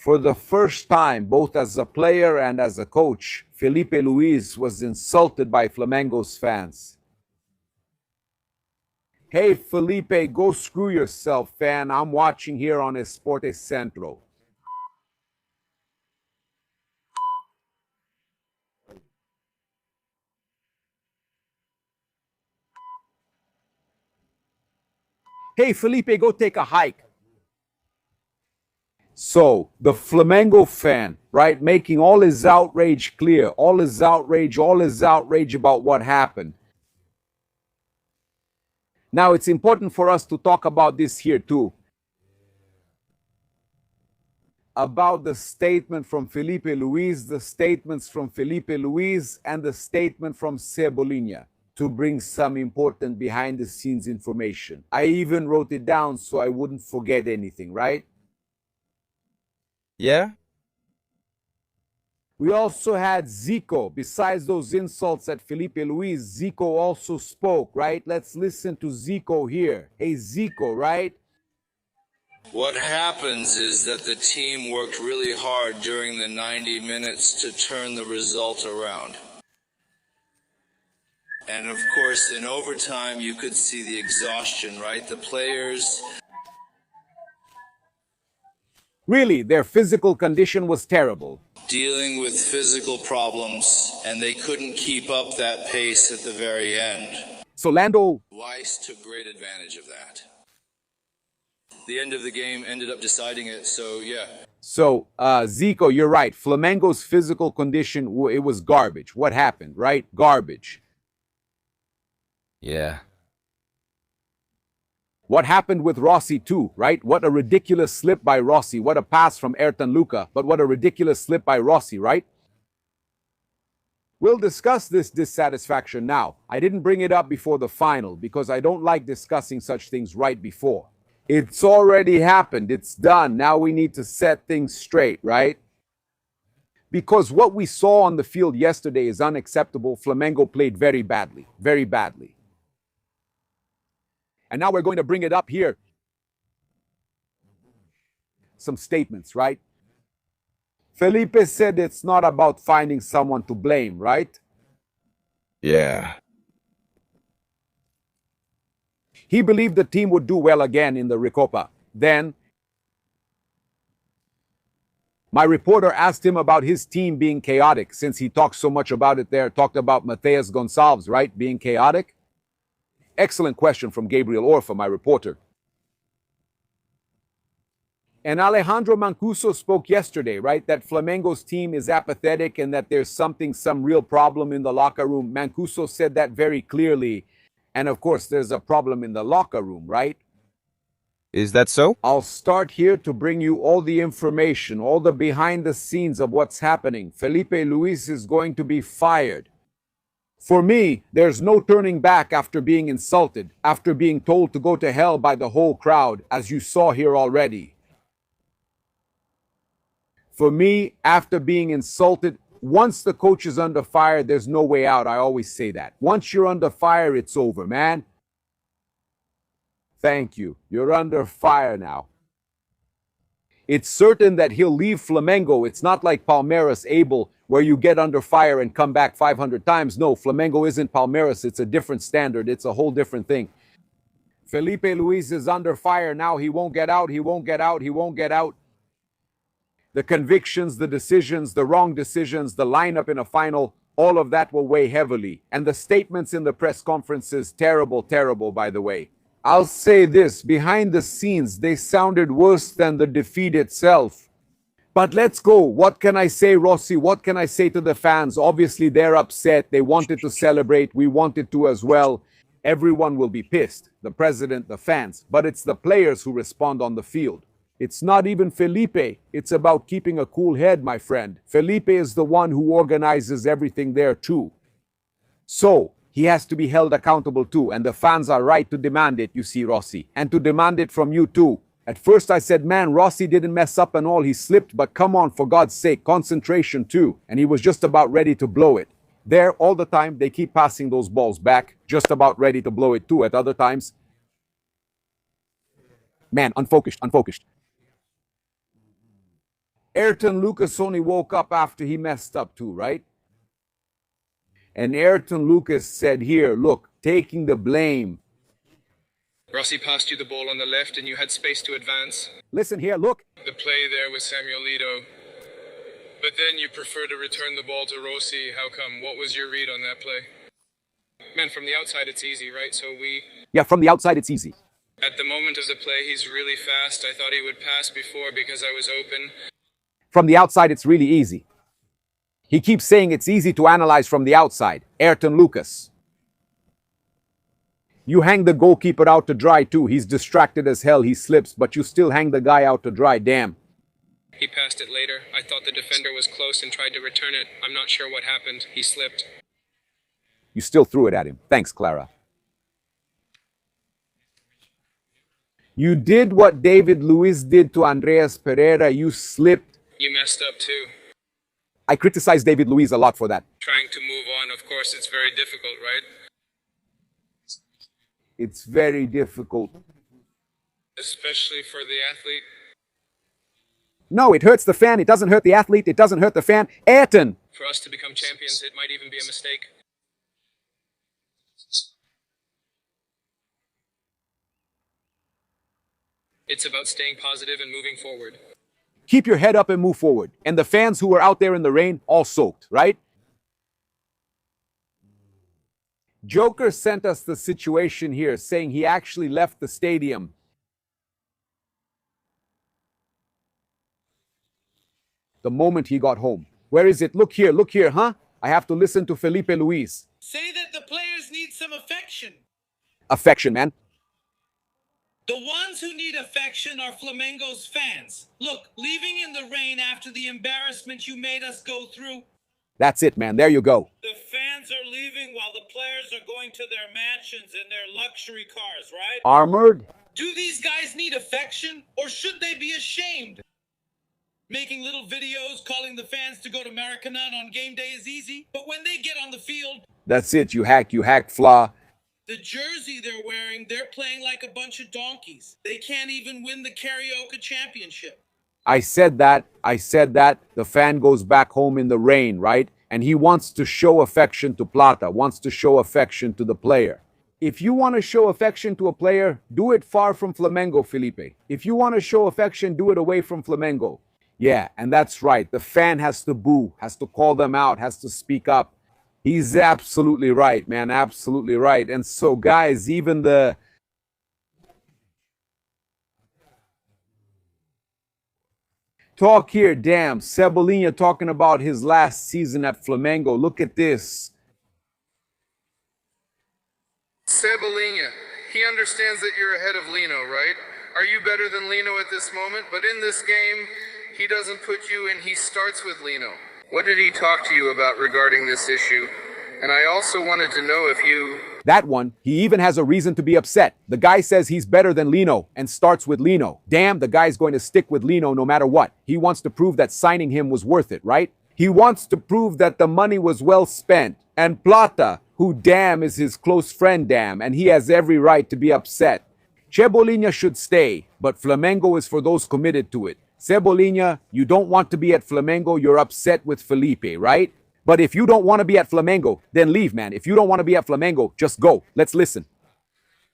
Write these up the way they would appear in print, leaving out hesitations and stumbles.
For the first time, both as a player and as a coach, Felipe Luiz was insulted by Flamengo's fans. Hey, Felipe, go screw yourself, fan. I'm watching here on Esporte Centro. Hey, Felipe, go take a hike. So, the Flamengo fan, right, making all his outrage clear, all his outrage about what happened. Now, it's important for us to talk about this here too. About the statement from Felipe Luiz, the statements from Felipe Luiz, and the statement from Cebolinha, to bring some important behind-the-scenes information. I even wrote it down so I wouldn't forget anything, right? Yeah? We also had Zico. Besides those insults at Felipe Luiz, Zico also spoke, right? Let's listen to Zico here. Hey, Zico, right? What happens is that the team worked really hard during the 90 minutes to turn the result around. And of course, in overtime, you could see the exhaustion, right? The players... Really, their physical condition was terrible. Dealing with physical problems, and they couldn't keep up that pace at the very end. So Lando... Weiss took great advantage of that. The end of the game ended up deciding it, so yeah. So, Zico, you're right. Flamengo's physical condition, it was garbage. What happened, right? Garbage. Yeah. What happened with Rossi too, right? What a ridiculous slip by Rossi. What a pass from Ayrton Lucas, but what a ridiculous slip by Rossi, right? We'll discuss this dissatisfaction now. I didn't bring it up before the final because I don't like discussing such things right before. It's already happened. It's done. Now we need to set things straight, right? Because what we saw on the field yesterday is unacceptable. Flamengo played very badly, very badly. And now we're going to bring it up here. Some statements, right? Felipe said it's not about finding someone to blame, right? Yeah. He believed the team would do well again in the Recopa. Then, my reporter asked him about his team being chaotic, since he talked so much about it there, talked about Matheus Gonçalves, right, being chaotic. Excellent question from Gabriel Orfa, my reporter. And Alejandro Mancuso spoke yesterday, right, that Flamengo's team is apathetic and that there's some real problem in the locker room. Mancuso said that very clearly. And of course, there's a problem in the locker room, right? Is that so? I'll start here to bring you all the information, all the behind the scenes of what's happening. Felipe Luiz is going to be fired. For me, there's no turning back after being insulted, after being told to go to hell by the whole crowd, as you saw here already. For me, after being insulted, once the coach is under fire, there's no way out. I always say that. Once you're under fire, it's over, man. Thank you. You're under fire now. It's certain that he'll leave Flamengo. It's not like Palmeiras able, where you get under fire and come back 500 times. No, Flamengo isn't Palmeiras. It's a different standard. It's a whole different thing. Felipe Luiz is under fire now. He won't get out. He won't get out. He won't get out. The convictions, the decisions, the wrong decisions, the lineup in a final, all of that will weigh heavily. And the statements in the press conferences, terrible, terrible, by the way. I'll say this, behind the scenes, they sounded worse than the defeat itself. But let's go. What can I say, Rossi? What can I say to the fans? Obviously, they're upset. They wanted to celebrate. We wanted to as well. Everyone will be pissed. The president, the fans. But it's the players who respond on the field. It's not even Felipe. It's about keeping a cool head, my friend. Felipe is the one who organizes everything there too. So, he has to be held accountable too, and the fans are right to demand it, you see, Rossi, and to demand it from you too. At first I said, man, Rossi didn't mess up and all, he slipped, but come on, for God's sake, concentration too. And he was just about ready to blow it. There, all the time, they keep passing those balls back, just about ready to blow it too at other times. Man, unfocused. Ayrton Lucas only woke up after he messed up too, right? And Ayrton Lucas said here, look, taking the blame. Rossi passed you the ball on the left and you had space to advance. Listen here, look. The play there with Samuelito. But then you prefer to return the ball to Rossi. How come? What was your read on that play? Man, from the outside it's easy, right? Yeah, from the outside it's easy. At the moment of the play, he's really fast. I thought he would pass before because I was open. From the outside it's really easy. He keeps saying it's easy to analyze from the outside. Ayrton Lucas. You hang the goalkeeper out to dry too. He's distracted as hell. He slips, but you still hang the guy out to dry. Damn. He passed it later. I thought the defender was close and tried to return it. I'm not sure what happened. He slipped. You still threw it at him. Thanks, Clara. You did what David Luiz did to Andreas Pereira. You slipped. You messed up too. I criticize David Luiz a lot for that. Trying to move on, of course, it's very difficult, right? It's very difficult. Especially for the athlete. No, it hurts the fan. It doesn't hurt the athlete. It doesn't hurt the fan. Ayrton. For us to become champions, it might even be a mistake. It's about staying positive and moving forward. Keep your head up and move forward. And the fans who were out there in the rain, all soaked, right? Joker sent us the situation here, saying he actually left the stadium. The moment he got home. Where is it? Look here, huh? I have to listen to Felipe Luiz. Say that the players need some affection. Affection, man. The ones who need affection are Flamengo's fans. Look, leaving in the rain after the embarrassment you made us go through. That's it, man. There you go. The fans are leaving while the players are going to their mansions and their luxury cars, right? Armored? Do these guys need affection, or should they be ashamed? Making little videos calling the fans to go to Maracanã on game day is easy, but when they get on the field... That's it. You hack, flaw. The jersey they're wearing, they're playing like a bunch of donkeys. They can't even win the karaoke championship. I said that. The fan goes back home in the rain, right? And he wants to show affection to Plata, wants to show affection to the player. If you want to show affection to a player, do it far from Flamengo, Felipe. If you want to show affection, do it away from Flamengo. Yeah, and that's right. The fan has to boo, has to call them out, has to speak up. He's absolutely right, man. Absolutely right. And so, guys, even the... Talk here, damn. Cebolinha talking about his last season at Flamengo. Look at this. Cebolinha, he understands that you're ahead of Lino, right? Are you better than Lino at this moment? But in this game, he doesn't put you in, he starts with Lino. What did he talk to you about regarding this issue? And I also wanted to know if you... That one, he even has a reason to be upset. The guy says he's better than Lino and starts with Lino. Damn, the guy's going to stick with Lino no matter what. He wants to prove that signing him was worth it, right? He wants to prove that the money was well spent. And Plata, who damn is his close friend damn, and he has every right to be upset. Cebolinha should stay, but Flamengo is for those committed to it. Cebolinha, you don't want to be at Flamengo, you're upset with Filipe, right? But if you don't want to be at Flamengo, then leave, man. If you don't want to be at Flamengo, just go. Let's listen.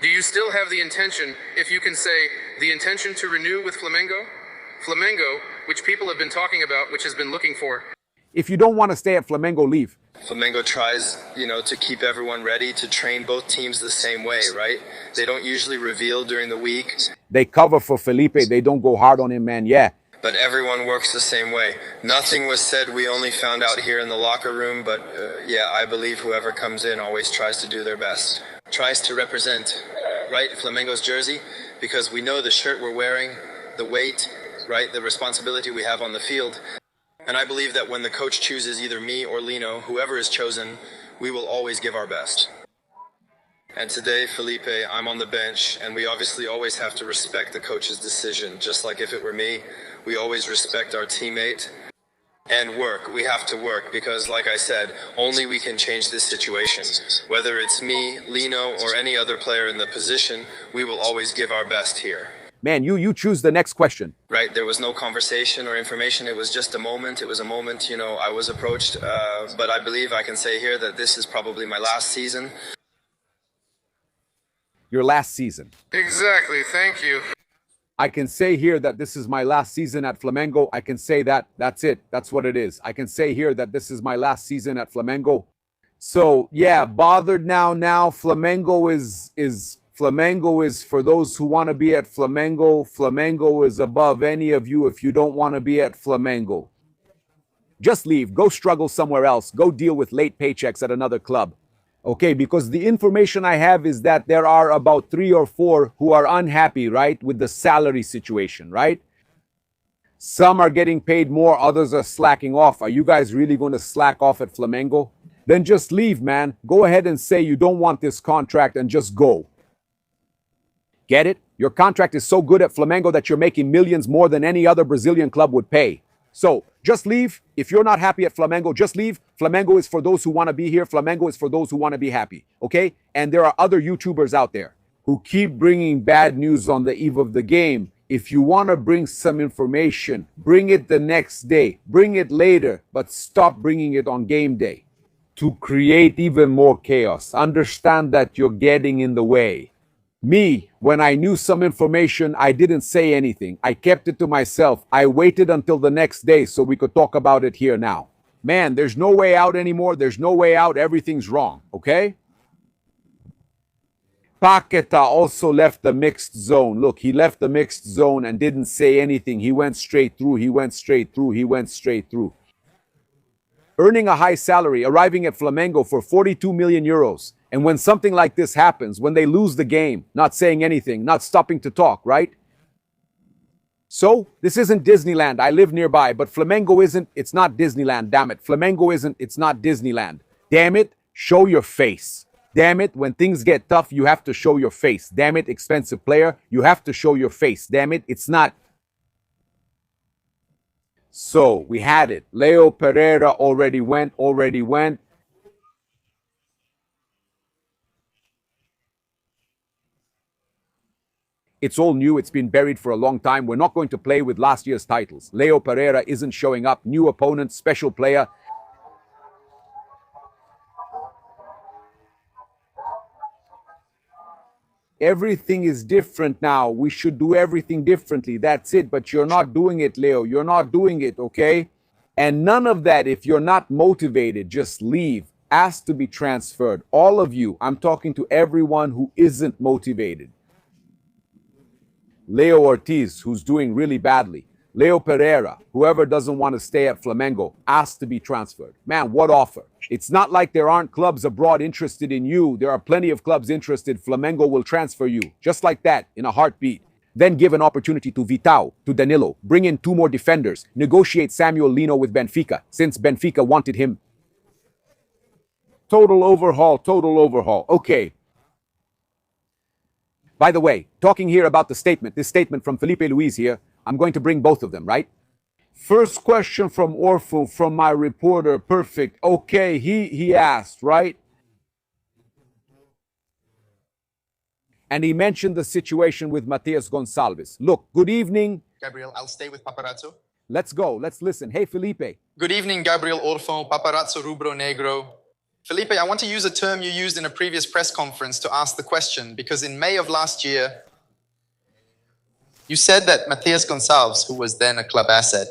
Do you still have the intention, if you can say, the intention to renew with Flamengo? Flamengo, which people have been talking about, which has been looking for. If you don't want to stay at Flamengo, leave. Flamengo tries, to keep everyone ready to train both teams the same way, right? They don't usually reveal during the week. They cover for Felipe. They don't go hard on him, man. Yeah. But everyone works the same way. Nothing was said. We only found out here in the locker room. But yeah, I believe whoever comes in always tries to do their best. Tries to represent, right, Flamengo's jersey. Because we know the shirt we're wearing, the weight, right, the responsibility we have on the field. And I believe that when the coach chooses either me or Lino, whoever is chosen, we will always give our best. And today, Felipe, I'm on the bench, and we obviously always have to respect the coach's decision. Just like if it were me, we always respect our teammate. And work. We have to work because, like I said, only we can change this situation. Whether it's me, Lino, or any other player in the position, we will always give our best here. Man, you choose the next question. Right, there was no conversation or information. It was just a moment. It was a moment, I was approached. But I believe I can say here that this is probably my last season. Your last season. Exactly, thank you. I can say here that this is my last season at Flamengo. I can say that. That's it. That's what it is. I can say here that this is my last season at Flamengo. So, yeah, bothered now. Flamengo is for those who want to be at Flamengo. Flamengo is above any of you if you don't want to be at Flamengo. Just leave. Go struggle somewhere else. Go deal with late paychecks at another club. Okay, because the information I have is that there are about 3 or 4 who are unhappy, right, with the salary situation, right? Some are getting paid more, others are slacking off. Are you guys really going to slack off at Flamengo? Then just leave, man. Go ahead and say you don't want this contract and just go. Get it? Your contract is so good at Flamengo that you're making millions more than any other Brazilian club would pay. So just leave. If you're not happy at Flamengo, just leave. Flamengo is for those who want to be here. Flamengo is for those who want to be happy. Okay? And there are other YouTubers out there who keep bringing bad news on the eve of the game. If you want to bring some information, bring it the next day. Bring it later, but stop bringing it on game day to create even more chaos. Understand that you're getting in the way. Me, when I knew some information, I didn't say anything. I kept it to myself. I waited until the next day so we could talk about it here now. Man, there's no way out anymore. There's no way out. Everything's wrong, okay? Paqueta also left the mixed zone. Look, he left the mixed zone and didn't say anything. He went straight through. He went straight through. Earning a high salary, arriving at Flamengo for 42 million euros. And when something like this happens, when they lose the game, not saying anything, not stopping to talk, right? So, this isn't Disneyland. I live nearby, but Flamengo isn't. It's not Disneyland, damn it. Flamengo isn't. It's not Disneyland. Damn it, show your face. Damn it, when things get tough, you have to show your face. Damn it, expensive player, you have to show your face. Damn it, it's not. So, we had it. Leo Pereira already went. It's all new. It's been buried for a long time. We're not going to play with last year's titles. Leo Pereira isn't showing up. New opponent, special player. Everything is different now. We should do everything differently. That's it. But you're not doing it, Leo. You're not doing it, okay? And none of that, if you're not motivated, just leave. Ask to be transferred. All of you, I'm talking to everyone who isn't motivated. Leo Ortiz, who's doing really badly. Leo Pereira, whoever doesn't want to stay at Flamengo, asked to be transferred. Man, what offer? It's not like there aren't clubs abroad interested in you. There are plenty of clubs interested. Flamengo will transfer you, just like that, in a heartbeat. Then give an opportunity to Vitao, to Danilo. Bring in 2 more defenders. Negotiate Samuel Lino with Benfica, since Benfica wanted him. Total overhaul. Okay. By the way, talking here about this statement from Felipe Luiz here, I'm going to bring both of them, right? First question from Orfu, from my reporter. Perfect. Okay, he asked, right? And he mentioned the situation with Matias Gonçalves. Look, good evening. Gabriel, I'll stay with Paparazzo. Let's go. Let's listen. Hey, Felipe. Good evening, Gabriel Orfão, Paparazzo Rubro Negro. Felipe, I want to use a term you used in a previous press conference to ask the question, because in May of last year, you said that Matias Gonçalves, who was then a club asset,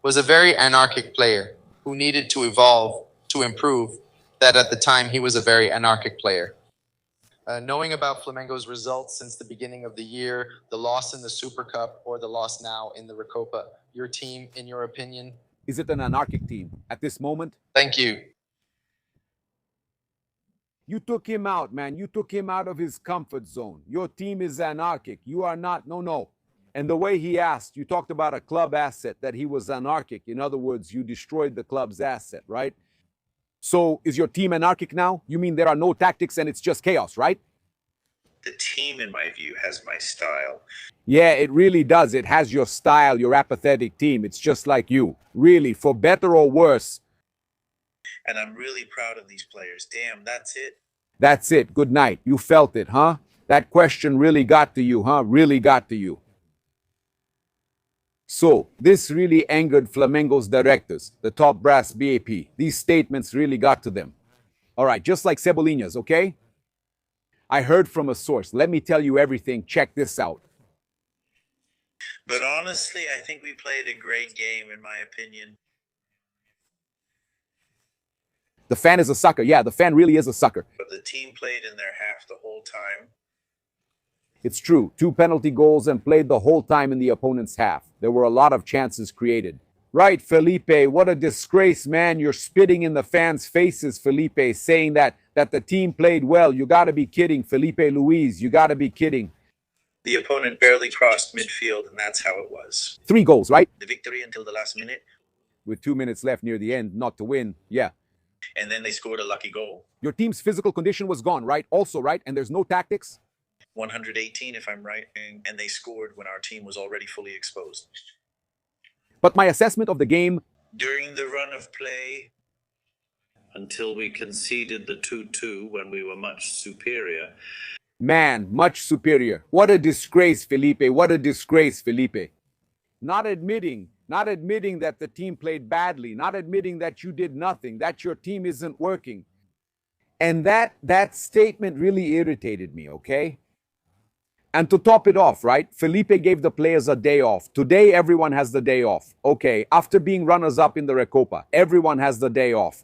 was a very anarchic player who needed to evolve, to improve, that at the time he was a very anarchic player. Knowing about Flamengo's results since the beginning of the year, the loss in the Super Cup or the loss now in the Recopa, your team, in your opinion? Is it an anarchic team at this moment? Thank you. You took him out, man. You took him out of his comfort zone. Your team is anarchic. You are not. No. And the way he asked, you talked about a club asset, that he was anarchic. In other words, you destroyed the club's asset, right? So is your team anarchic now? You mean there are no tactics and it's just chaos, right? The team, in my view, has my style. Yeah, it really does. It has your style, your apathetic team. It's just like you. Really, for better or worse. And I'm really proud of these players. Damn, that's it. That's it. Good night. You felt it, huh? That question really got to you, huh? Really got to you. So, this really angered Flamengo's directors, the top brass BAP. These statements really got to them. All right, just like Cebolinha's, okay? I heard from a source. Let me tell you everything. Check this out. But honestly, I think we played a great game, in my opinion. The fan is a sucker. Yeah, the fan really is a sucker. But the team played in their half the whole time. It's true. 2 penalty goals and played the whole time in the opponent's half. There were a lot of chances created. Right, Felipe, what a disgrace, man. You're spitting in the fans' faces, Felipe, saying that the team played well. You got to be kidding, Felipe Luiz. You got to be kidding. The opponent barely crossed midfield, and that's how it was. 3 goals, right? The victory until the last minute. With 2 minutes left near the end, not to win. Yeah. And then they scored a lucky goal. Your team's physical condition was gone, right? Also, right? And there's no tactics? 118, if I'm right. And they scored when our team was already fully exposed. But my assessment of the game... During the run of play, until we conceded the 2-2 when we were much superior. Man, much superior. What a disgrace, Felipe. What a disgrace, Felipe. Not admitting that the team played badly, not admitting that you did nothing, that your team isn't working. And that statement really irritated me, okay? And to top it off, right, Felipe gave the players a day off. Today, everyone has the day off. Okay, after being runners-up in the Recopa, everyone has the day off.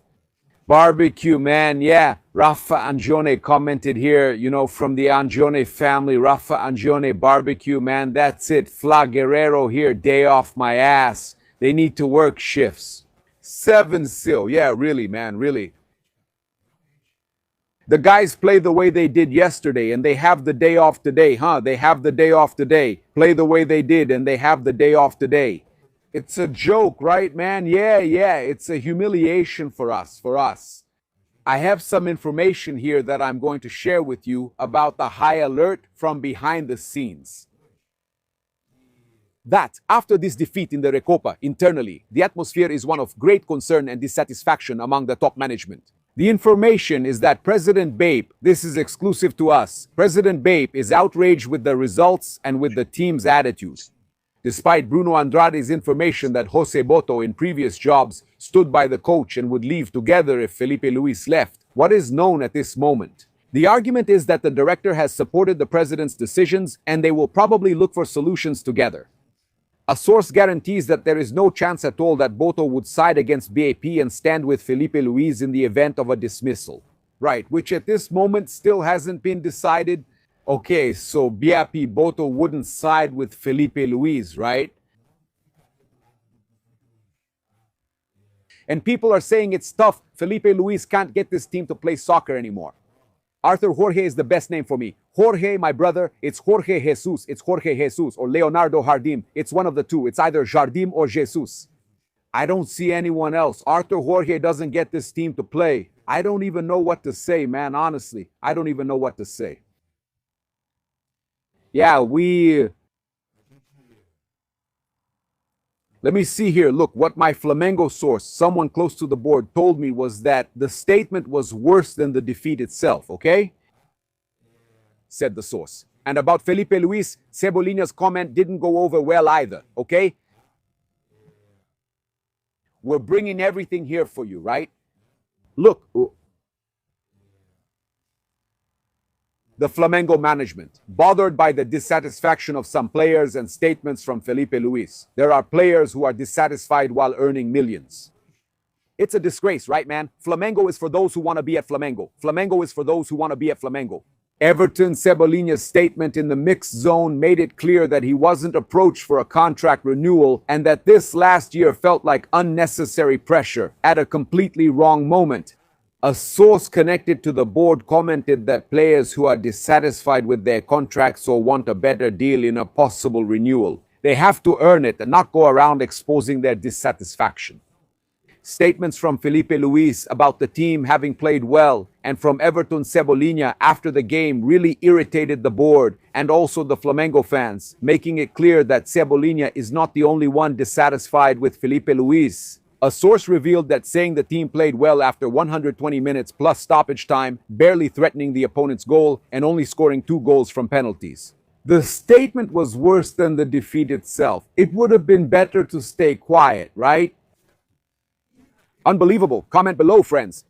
Barbecue, man, yeah. Rafa Angione commented here, you know, from the Angione family. Rafa Angione, barbecue, man, that's it. Fla Guerrero here, day off my ass. They need to work shifts. 7-0, yeah, really, man, really. The guys play the way they did yesterday, and they have the day off today, huh? They have the day off today. Play the way they did, and they have the day off today. It's a joke, right, man? Yeah, it's a humiliation for us. I have some information here that I'm going to share with you about the high alert from behind the scenes. That, after this defeat in the Recopa, internally, the atmosphere is one of great concern and dissatisfaction among the top management. The information is that President BAP, this is exclusive to us, President BAP is outraged with the results and with the team's attitude. Despite Bruno Andrade's information that Jose Boto in previous jobs stood by the coach and would leave together if Felipe Luis left, what is known at this moment? The argument is that the director has supported the president's decisions and they will probably look for solutions together. A source guarantees that there is no chance at all that Boto would side against BAP and stand with Felipe Luis in the event of a dismissal. Right, which at this moment still hasn't been decided. Okay, so BAP Boto wouldn't side with Felipe Luis, right? And people are saying it's tough. Felipe Luis can't get this team to play soccer anymore. Arthur Jorge is the best name for me. Jorge, my brother, it's Jorge Jesus. It's Jorge Jesus or Leonardo Jardim. It's one of the two. It's either Jardim or Jesus. I don't see anyone else. Arthur Jorge doesn't get this team to play. I don't even know what to say, man, honestly. I don't even know what to say. Yeah, Let me see here. Look, what my Flamengo source, someone close to the board, told me was that the statement was worse than the defeat itself, okay? Said the source. And about Felipe Luis, Cebolinha's comment didn't go over well either, okay? We're bringing everything here for you, right? Look, the Flamengo management, bothered by the dissatisfaction of some players and statements from Felipe Luis. There are players who are dissatisfied while earning millions. It's a disgrace, right, man? Flamengo is for those who want to be at Flamengo. Flamengo is for those who want to be at Flamengo. Everton Cebolinha's statement in the mixed zone made it clear that he wasn't approached for a contract renewal and that this last year felt like unnecessary pressure at a completely wrong moment. A source connected to the board commented that players who are dissatisfied with their contracts or want a better deal in a possible renewal, they have to earn it and not go around exposing their dissatisfaction. Statements from Felipe Luis about the team having played well and from Everton Cebolinha after the game really irritated the board and also the Flamengo fans, making it clear that Cebolinha is not the only one dissatisfied with Felipe Luis. A source revealed that saying the team played well after 120 minutes plus stoppage time, barely threatening the opponent's goal and only scoring 2 goals from penalties. The statement was worse than the defeat itself. It would have been better to stay quiet, right? Unbelievable. Comment below, friends.